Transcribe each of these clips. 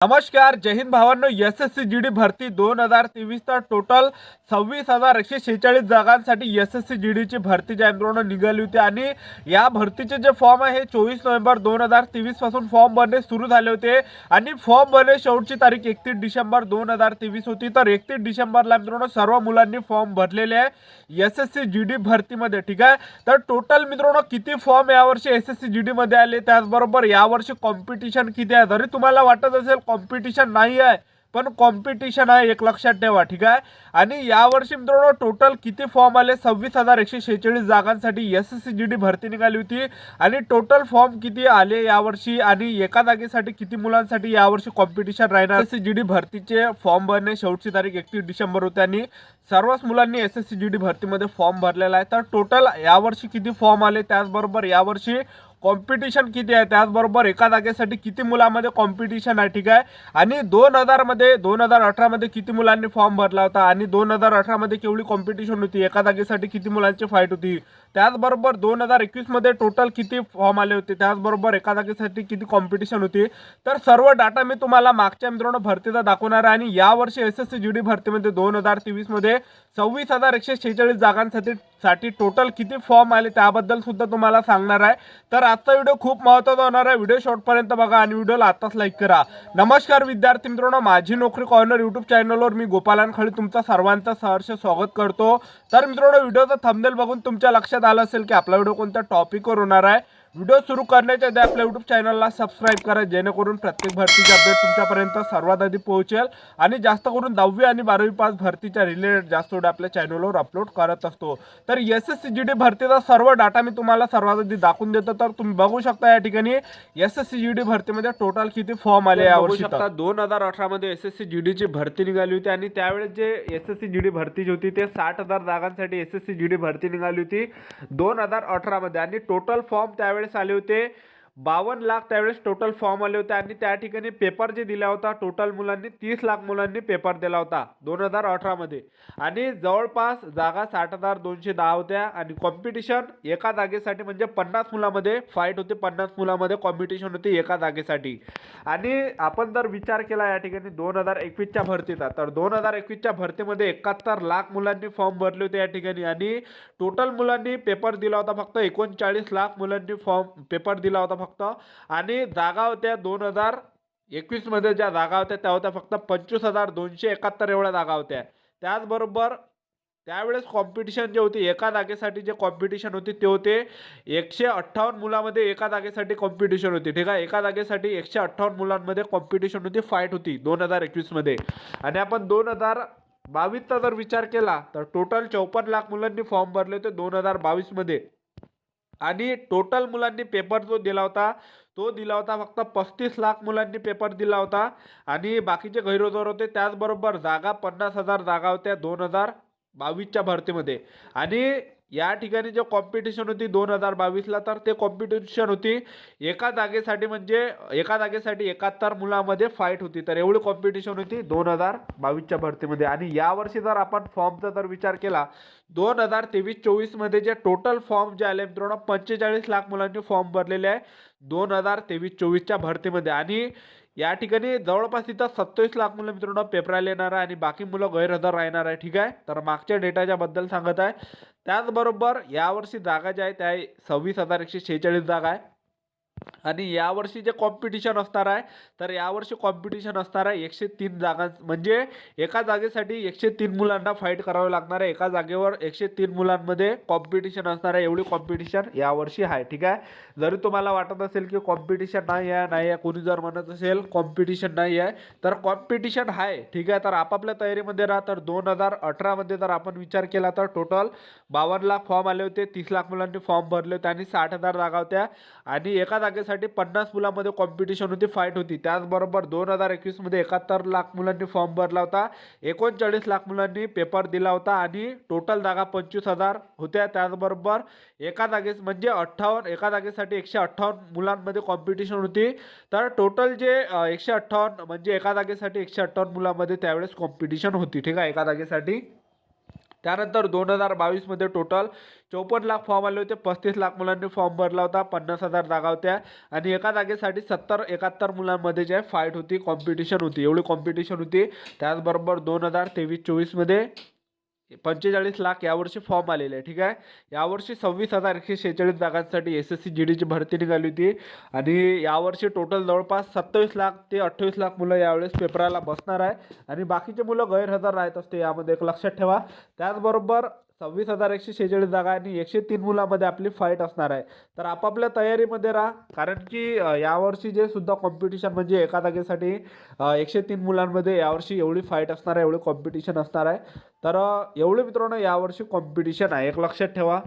नमस्कार, जय हिंद भावांनो. SSC GD भरती 2023 तर टोटल 26,146 जागांसाठी एसएससी जीडीची भरती जाहीर निघाली होती आणि या भरतीचे जे फॉर्म आहे 24 नोव्हेंबर 2023 पासून फॉर्म भरणे सुरू झाले होते आणि फॉर्म भरणे शेवटची तारीख 31 डिसेंबर 2023 होती. तर 31 डिसेंबरला मित्रांनो सर्व मुलांनी फॉर्म भरलेले आहे एसएससी जीडी भरतीमध्ये. ठीक आहे, तर टोटल मित्रांनो किती फॉर्म यावर्षी एसएससी जीडी मध्ये आले, त्याचबरोबर यावर्षी कॉम्पिटिशन किती आहे. जरी तुम्हाला वाटत असेल कॉम्पिटिशन नाही आहे, पण कॉम्पिटिशन आहे, एक लक्षात ठेवा. ठीक आहे, आणि यावर्षी मित्रांनो टोटल किती फॉर्म आले, 26,146 जागांसाठी एसएससी जीडी भरती निघाली होती आणि टोटल फॉर्म किती आले यावर्षी आणि एका जागेसाठी किती मुलांसाठी यावर्षी कॉम्पिटिशन राहणार. एसएससी जीडी भरतीचे फॉर्म भरणे शेवटची तारीख 31 डिसेंबर होती आणि सर्वच मुलांनी एसएससी जीडी भरतीमध्ये फॉर्म भरलेला आहे. तर टोटल यावर्षी किती फॉर्म आले, त्याचबरोबर यावर्षी कॉम्पिटिशन किती आहे, त्याचबरोबर एका जागेसाठी किती मुलांमध्ये कॉम्पिटिशन आहे. ठीक आहे, आणि 2018 मध्ये किती मुलांनी फॉर्म भरला होता आणि 2018 मध्ये केवढी कॉम्पिटिशन होती, एका जागेसाठी किती मुलांची फाईट होती. त्याचबरोबर 2021 मध्ये टोटल किती फॉर्म आले होते, त्याचबरोबर एका जागेसाठी किती कॉम्पिटिशन होती. तर सर्व डाटा मी तुम्हाला मागच्या मित्रांनो भरतीचा दाखवणार आहे आणि यावर्षी एसएससी जीडी भरतीमध्ये 2023 मध्ये 26,146 जागांसाठी टोटल किती फॉर्म आले त्याबद्दल सुद्धा तुम्हाला सांगणार आहे. तर आजचा व्हिडिओ खूप महत्त्वाचा होणार आहे. व्हिडिओ शेवटपर्यंत बघा आणि व्हिडिओला आताच लाईक करा. नमस्कार विद्यार्थी मित्रांनो, माझी नोकरी कॉर्नर यूट्यूब चॅनलवर मी गोपालन खळे तुमचा सर्वांचं सहर्ष स्वागत करतो. तर मित्रांनो, व्हिडिओचा थंबनेल बघून तुमच्या लक्षात आलं असेल की आपला व्हिडिओ कोणत्या टॉपिकवर होणार आहे. व्हिडिओ सुरू करण्याच्या आधी आपल्या यूट्यूब चॅनलला सबस्क्राईब करा, जेणेकरून प्रत्येक भरतीचे अपडेट तुमच्यापर्यंत सर्वात आधी पोहोचेल आणि जास्त करून 10वी आणि 12वी पास भरतीच्या रिलेटेड जास्त व्हिडिओ आपल्या चॅनलवर अपलोड करत असतो. तर एसएससी जीडी भरतीचा सर्व डाटा मी तुम्हाला सर्वात आधी दाखवून देतो. तर तुम्ही बघू शकता या ठिकाणी एसएससी जीडी भरतीमध्ये टोटल किती फॉर्म आले यावर्षी. 2018 मध्ये एसएससी जीडीची भरती निघाली होती आणि त्यावेळेस जे एसएससी जीडी भरती होती ते 60,000 जागांसाठी एसएससी जीडी भरती निघाली होती 2018 मध्ये आणि टोटल फॉर्म त्यावेळेस आले होते 52 लाख. त्यावेळेस टोटल फॉर्म आले होते आणि त्या ठिकाणी पेपर जे दिला होता टोटल मुलांनी 30 लाख मुलांनी पेपर दिला होता 2018 मध्ये आणि जवळपास जागा 60,210 होत्या आणि कॉम्पिटिशन एका जागेसाठी म्हणजे 50 मुलांमध्ये फाईट होते, 50 मुलांमध्ये कॉम्पिटिशन होती एका जागेसाठी. आणि आपण जर विचार केला या ठिकाणी 2021च्या भरतीचा, तर 2021च्या भरतीमध्ये 71 लाख मुलांनी फॉर्म भरले होते या ठिकाणी आणि टोटल मुलांनी पेपर दिला होता फक्त 39 लाख मुलांनी फॉर्म पेपर दिला होता फक्त. आणि जागा होत्या 2021 मध्ये ज्या जागा होत्या त्या होत्या फक्त 25,271 एवढ्या जागा होत्या. त्याचबरोबर त्यावेळेस कॉम्पिटिशन जे होती एका जागेसाठी जे कॉम्पिटिशन होती ते होते 158 मुलांमध्ये एका जागेसाठी कॉम्पिटिशन होती. ठीक आहे, एका जागेसाठी 158 मुलांमध्ये कॉम्पिटिशन होती, फाईट होती 2021 मध्ये. आणि आपण 2022चा जर विचार केला तर टोटल 54 लाख मुलांनी फॉर्म भरले होते 2022 मध्ये आणि टोटल मुलांनी पेपर जो दिला होता तो दिला होता फक्त 35 लाख मुलांनी पेपर दिला होता आणि बाकीचे गैरहजर होते. त्याचबरोबर जागा 50,000 जागा होत्या 2022च्या भरतीमध्ये आणि या ठिकाणी जो कॉम्पिटिशन होती 2022ला तर ते कॉम्पिटिशन होती एका जागेसाठी म्हणजे एका जागेसाठी 71 मुलांमध्ये फाईट होती. तर एवढी कॉम्पिटिशन होती 2022च्या भरतीमध्ये. आणि यावर्षी जर आपण फॉर्मचा जर विचार केला 2023-24 मध्ये जे टोटल फॉर्म जे आले मित्रांनो 45 लाख मुलांनी फॉर्म भरलेले आहे 2023-24च्या भरतीमध्ये आणि या ठिकाणी जवळपास इथं 27 लाख मुलं मित्रांनो पेपराला येणार आहे आणि बाकी मुलं गैरहजर राहणार आहे. ठीक आहे, तर मागच्या डेटाच्या बद्दल सांगत आहे. त्याचबरोबर यावर्षी जागा ज्या आहे त्या 26,146 जागा आहे आणि यावर्षी जे कॉम्पिटिशन असणार आहे तर यावर्षी कॉम्पिटिशन असणार आहे 103 जागा, म्हणजे एका जागेसाठी 103 मुलांना फाईट करावं लागणार आहे. एका जागेवर 103 मुलांमध्ये कॉम्पिटिशन असणार आहे, एवढी कॉम्पिटिशन यावर्षी आहे. ठीक आहे, जरी तुम्हाला वाटत असेल की कॉम्पिटिशन नाही आहे, कोणी जर म्हणत असेल कॉम्पिटिशन नाही आहे तर कॉम्पिटिशन आहे. ठीक आहे, तर आपापल्या तयारीमध्ये राहा. तर 2018 मध्ये जर आपण विचार केला तर टोटल 52 लाख फॉर्म आले होते, 30 लाख मुलांनी फॉर्म भरले होते आणि 60,000 जागा होत्या आणि एका जागेसाठी 50 मुलांमध्ये कॉम्पिटिशन होती, फाईट होती. त्याचबरोबर 2021 मध्ये 71 लाख मुलांनी फॉर्म भरला होता, 39 लाख मुलांनी पेपर दिला होता आणि टोटल जागा 25,000 होत्या. त्याचबरोबर एका जागेस म्हणजे 58 एका जागेसाठी 158 मुलांमध्ये कॉम्पिटिशन होती. तर टोटल जे 158 म्हणजे एका जागेसाठी 158 मुलांमध्ये त्यावेळेस कॉम्पिटिशन होती. ठीक आहे, एका जागेसाठी त्यानंतर 2022मध्ये टोटल 54 लाख फॉर्म आले होते. 35 लाख मुलांनी फॉर्म भरला होता. 50,000 जागा होत्या आणि एका जागेसाठी 70-71 मुलांमध्ये जे फाईट होती, कॉम्पिटिशन होती, एवढी कॉम्पिटिशन होती. त्याचबरोबर 2023-24मध्ये 45 लाख यावर्षी फॉर्म आलेले आहे. ठीक आहे. यावर्षी 26,146 जागांसाठी SSC GDची भरती निघाली होती आणि यावर्षी टोटल जवळपास 27 लाख ते 28 लाख मुलं यावेळेस पेपराला बसणार आहे आणि बाकीचे मुलं गैरहजर राहत असते. यामध्ये एक लक्षात ठेवा. त्याचबरोबर 26,146 जागा आणि 103 मुलांमध्ये आपली फाईट असणार आहे. तर आपापल्या तयारीमध्ये राहा, कारण की यावर्षी जे सुद्धा कॉम्पिटिशन म्हणजे एका जागेसाठी 103 मुलांमध्ये यावर्षी एवढी फाईट असणार आहे, एवढी कॉम्पिटिशन असणार आहे. तर एवढे मित्रांनो यावर्षी कॉम्पिटिशन आहे, एक लक्षात ठेवा.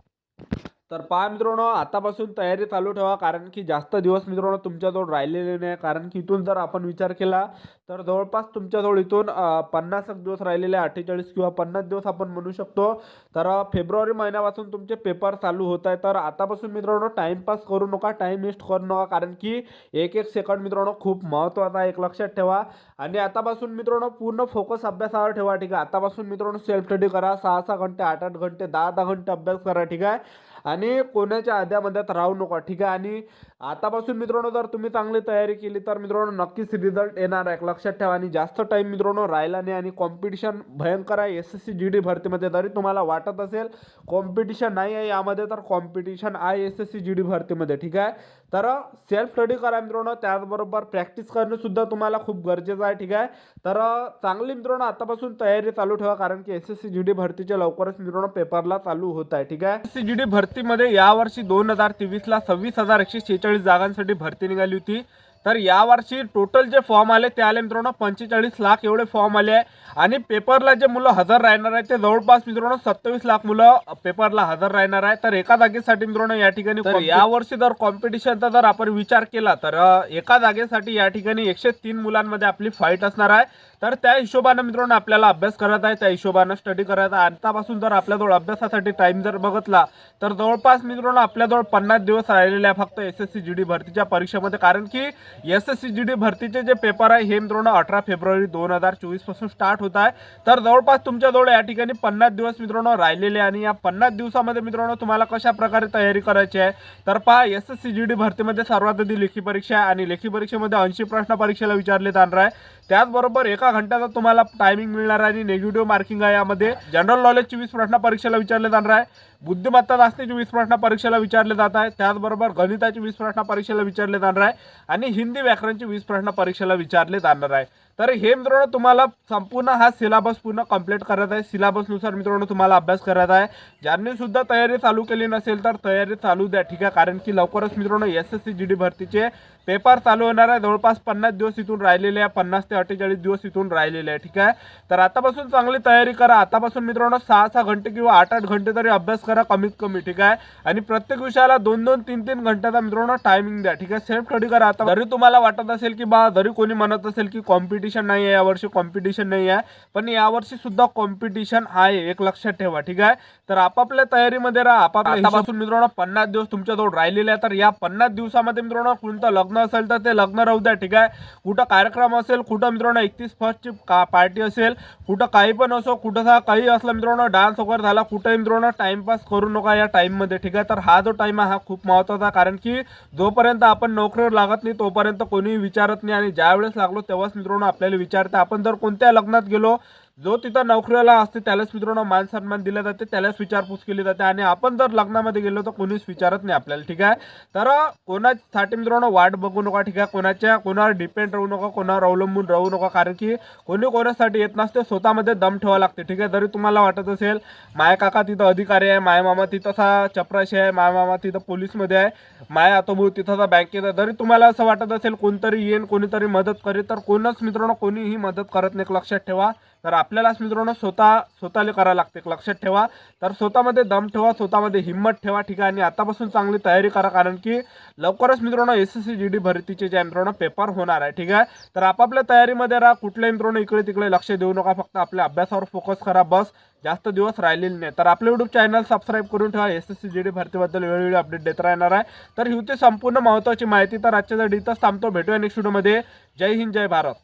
तर पहा मित्रांनो, आतापासून तयारी चालू ठेवा, कारण की जास्त दिवस मित्रांनो तुमच्याजवळ राहिलेले नाही. कारण की इथून जर आपण विचार केला तर जवळपास तुमच्याजवळ इथून 50 दिवस राहिलेले, 48 किंवा 50 दिवस आपण म्हणू शकतो. तर फेब्रुवारी महिन्यापासून तुमचे पेपर चालू होत आहे. तर आतापासून मित्रांनो टाईमपास करू नका, टाईम वेस्ट करू नका, कारण की एक एक सेकंड मित्रांनो खूप महत्त्वाचा आहे, एक लक्षात ठेवा. आणि आतापासून मित्रांनो पूर्ण फोकस अभ्यासावर ठेवा. ठीक आहे. आतापासून मित्रांनो सेल्फ स्टडी करा. 6-6 घंटे, 8-8 घंटे, 10-10 घंटे अभ्यास करा. ठीक आहे. आणि कोणाच्या आद्यामध्यात राहू नका. ठीक आहे. आणि आतापासून मित्रांनो जर तुम्ही चांगली तयारी केली तर मित्रांनो नक्कीच रिझल्ट येणार आहे, लक्षात ठेवा. आणि जास्त टाईम मित्रांनो राहिला नाही. आणि कॉम्पिटिशन भयंकर आहे SSC GD भरतीमध्ये. जरी तुम्हाला वाटत असेल कॉम्पिटिशन नाही आहे यामध्ये, तर कॉम्पिटिशन आहे SSC GD भरतीमध्ये. ठीक आहे. तर सेल्फ स्टडी करा मित्रांनो. त्याचबरोबर प्रॅक्टिस करणं सुद्धा तुम्हाला खूप गरजेचं आहे. ठीक आहे. तर चांगली मित्रांनो आतापासून तयारी चालू ठेवा, कारण की SSC GD भरतीच्या लवकरच मित्रांनो पेपरला चालू होत आहे. ठीक आहे. SSC GD भरतीमध्ये यावर्षी 2023ला 26,146 जागांसाठी भरती निघाली होती. तर यावर्षी टोटल जे फॉर्म आले ते आले मित्रांनो 45 लाख एवढे फॉर्म आले आहे. आणि पेपरला जे मुलं हजर राहणार आहे ते जवळपास मित्रांनो 27 लाख मुलं पेपरला हजर राहणार आहे. तर एका जागेसाठी मित्रांनो या ठिकाणी यावर्षी जर कॉम्पिटिशनचा जर आपण विचार केला तर एका जागेसाठी या ठिकाणी 103 मुलांमध्ये आपली फाईट असणार आहे. तर त्या हिशोबाने मित्रांनो आपल्याला अभ्यास करायचा आहे, त्या हिशोबाने स्टडी करायचा आहे. आतापासून जर आपल्याजवळ अभ्यासासाठी टाइम जर बघितला तर जवळपास मित्रांनो आपल्याजवळ 50 दिवस राहिलेले आहे फक्त SSC GD भरतीच्या परीक्षेमध्ये. कारण की SSC GD भरतीचे जे पेपर आहे हे मित्रांनो 18 फेब्रुवारी 2024 पासून स्टार्ट होत आहे. तर जवळपास तुमच्याजवळ या ठिकाणी 50 दिवस मित्रांनो राहिलेले. आणि या 50 दिवसामध्ये मित्रांनो तुम्हाला कशा प्रकारे तयारी करायची आहे तर पहा, SSC GD भरतीमध्ये सर्वात आधी लेखी परीक्षा आहे आणि लेखी परीक्षेमध्ये 80 प्रश्न परीक्षेला विचारले जाणार आहे. त्याचबरोबर एका घंट्याचा तुम्हाला टायमिंग मिळणार आहे आणि निगेटिव्ह मार्किंग आहे. यामध्ये जनरल नॉलेजची 20 प्रश्न परीक्षेला विचारले जाणार आहे. बुद्धिमत्ता चाचणीची 20 प्रश्न परीक्षेला विचारले जात आहे. त्याचबरोबर गणिताची 20 प्रश्न परीक्षेला विचारले जाणार आहे आणि हिंदी व्याकरणची 20 प्रश्न परीक्षेला विचारले जाणार आहे. तर हे मित्रांनो तुम्हाला संपूर्ण हा सिलेबस पूर्ण कंप्लीट करायचा आहे. सिलेबसनुसार मित्रांनो तुम्हाला अभ्यास करायचा आहे. ज्यांनी सुद्धा तयारी चालू केली नसेल तर तयारी चालू द्या. ठीक आहे. कारण की लवकरच मित्रांनो SSC GD भरतीचे पेपर चालू होणार आहे. जवळपास 50 दिवस इथून राहिलेले आहे, 50 ते 48 दिवस इथून राहिलेले आहे. ठीक आहे. तर आतापासून चांगली तयारी करा. आतापासून मित्रांनो 6-6 घंटे किंवा 8-8 घंटे तरी अभ्यास करा कमीत कमी. ठीक आहे. आणि प्रत्येक विषयाला 2-2, 3-3 घंट्याचा मित्रांनो टायमिंग द्या. ठीक आहे. सेल्फ स्टडी करा. आता जरी तुम्हाला वाटत असेल की बा, जरी कोणी म्हणत असेल की कॉम्पिटिशन नाही आहे यावर्षी, कॉम्पिटिशन नाही आहे, पण यावर्षी सुद्धा कॉम्पिटिशन आहे, एक लक्षात ठेवा. ठीक आहे. तर आपापल्या तयारीमध्ये राहा. आतापासून मित्रांनो 50 दिवस तुमच्याजवळ राहिलेले आहे. तर या 50 दिवसामध्ये मित्रांनो कोणतं लग्न असेल तर ते लग्न राहू द्या. ठीक आहे. कुठं कार्यक्रम असेल, कुठं मित्रांनो 31 ची पार्टी असेल, कुठं काही पण असो, कुठं काही असलं मित्रांनो, डान्स वगैरे झाला, कुठं मित्रांनो टाइमपास करू नका या टाइममध्ये. ठीक आहे. तर हा जो टाइम आहे हा खूप महत्त्वाचा, कारण की जोपर्यंत आपण नोकरीवर लागत नाही तोपर्यंत कोणीही विचारत नाही आणि ज्यावेळेस लागलो तेव्हाच मित्रांनो आपल्याला विचारते. आपण जर कोणत्या लग्नात गेलो, जो तिथं नोकरीला असते त्यालाच मित्रांनो मान सन्मान दिला जाते, त्यालाच विचारपूस केली जाते. आणि आपण जर लग्नामध्ये गेलो तर कोणीच विचारत नाही आपल्याला. ठीक आहे. तर कोणासाठी मित्रांनो वाट बघू नका. ठीक आहे. कोणावर डिपेंड राहू नका, कोणावर अवलंबून राहू नका, कारण की कोणी कोणासाठी येत नसते. स्वतःमध्ये दम ठेवा लागते. ठीक आहे. जरी तुम्हाला वाटत असेल माय काका तिथं अधिकारी आहे, माय मामा तिथंसा चपराशी आहे, माय मामा तिथं पोलीसमध्ये आहे, माय आतोभाऊ तिथंसा बँकेत आहे, जरी तुम्हाला असं वाटत असेल कोणतरी येईन कोणीतरी मदत करेल, तर कोणच मित्रांनो कोणीही मदत करत नाही, लक्षात ठेवा. तर आपल्यालाच मित्रांनो स्वतःला करायला लागते, लक्षात ठेवा. तर स्वतःमध्ये दम ठेवा, स्वतःमध्ये हिंमत ठेवा. ठीक आहे. आणि आतापासून चांगली तयारी करा, कारण की लवकरच मित्रांनो SSC GD भरतीचे जे मित्रांनो पेपर होणार आहे. ठीक आहे. तर आपापल्या तयारीमध्ये राहा. कुठल्याही मित्रांनो इकडे तिकडे लक्ष देऊ नका, फक्त आपल्या अभ्यासावर फोकस करा बस. जास्त दिवस राहिलेले नाही. तर आपलं YouTube चॅनल सबस्क्राईब करून ठेवा. SSC GD भरतीबद्दल वेळोवेळी अपडेट देत राहणार आहे. तर ही होती संपूर्ण महत्त्वाची माहिती. तर आजच्या इथंच थांबतो. भेटूया नेक्स्ट व्हिडिओमध्ये. जय हिंद, जय भारत.